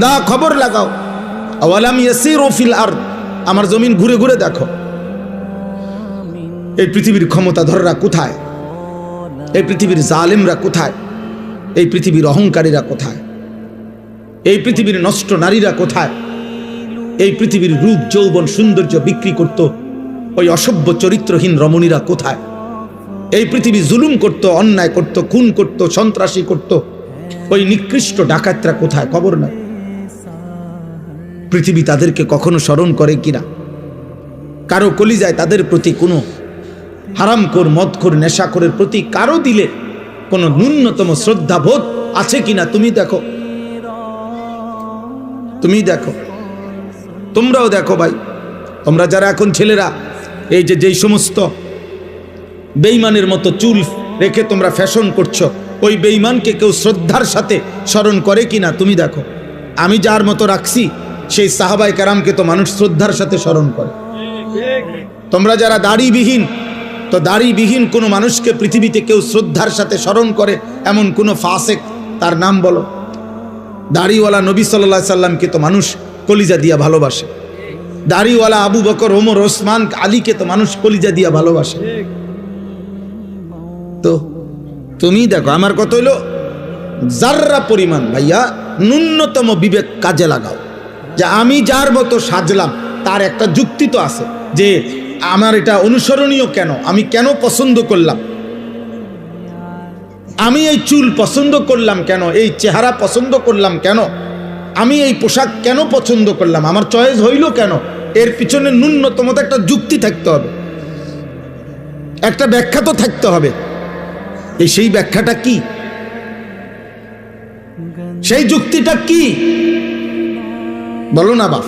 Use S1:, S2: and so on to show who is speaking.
S1: দা খবর লাগাও, আওয়ালাম ইয়াসিরু ফিল আরদ, আমার জমিন ঘুরে ঘুরে দেখো এই পৃথিবীর ক্ষমতাধররা কোথায়, এই পৃথিবীর জালেমরা কোথায়, এই পৃথিবীর অহংকারীরা কোথায়, এই পৃথিবীর নষ্ট নারীরা কোথায়, এই পৃথিবীর রূপ যৌবন সৌন্দর্য বিক্রি করত ওই অসভ্য চরিত্রহীন রমণীরা কোথায়, এই পৃথিবী জুলুম করত, অন্যায় করত, খুন করত, সন্ত্রাসী করত ওই নিকৃষ্ট ডাকাতরা কোথায়, খবর নাই। পৃথিবী তাদেরকে কখনো স্মরণ করে কিনা? কারো কলিজায় তাদের প্রতি কোনো হারামখোর মদখোর নেশাখোরের প্রতি কারো দিলে কোনো ন্যূনতম শ্রদ্ধাবোধ আছে কিনা? তুমি দেখো, তুমি দেখো, তোমরাও দেখো ভাই। তোমরা যারা এখন ছেলেরা এই যে যেই সমস্ত বেঈমানের মতো চুল রেখে তোমরা ফ্যাশন করছো, ওই বেঈমানকে কেউ শ্রদ্ধার সাথে স্মরণ করে কিনা? তুমি দেখো। আমি যার মতো রাখছি সেই সাহাবায়ে কেরামকে তো মানুষ শ্রদ্ধার সাথে স্মরণ করে। তোমরা যারা দাড়িবিহীন, তো দাড়িবিহীন কোনো মানুষকে পৃথিবীতে কেউ শ্রদ্ধার সাথে স্মরণ করে এমন কোনো ফাসেক তার নাম বলো? দাড়িওয়ালা নবী সাল্লাল্লাহু আলাইহি সাল্লামকে তো মানুষ কলিজা দিয়া ভালোবাসে। দাড়িওয়ালা আবু বকর, ওমর, ওসমান, আলীকে তো মানুষ কলিজা দিয়া ভালোবাসে। তো তুমি দেখো, আমার কথা হইল যাররা পরিমাণ ভাইয়া ন্যূনতম বিবেক কাজে লাগাও, যে আমি যার মতো সাজলাম তার একটা যুক্তি তো আছে, যে আমার এটা অনুসরণীয় কেন, আমি কেন পছন্দ করলাম, আমি এই চুল পছন্দ করলাম কেন, এই চেহারা পছন্দ করলাম কেন, আমি এই পোশাক কেন পছন্দ করলাম, আমার চয়েস হইল কেন, এর পিছনে ন্যূনতম একটা যুক্তি থাকতে হবে, একটা ব্যাখ্যা তো থাকতে হবে। সেই ব্যাখ্যাটা কি, সেই যুক্তিটা কি বলো না বাপ?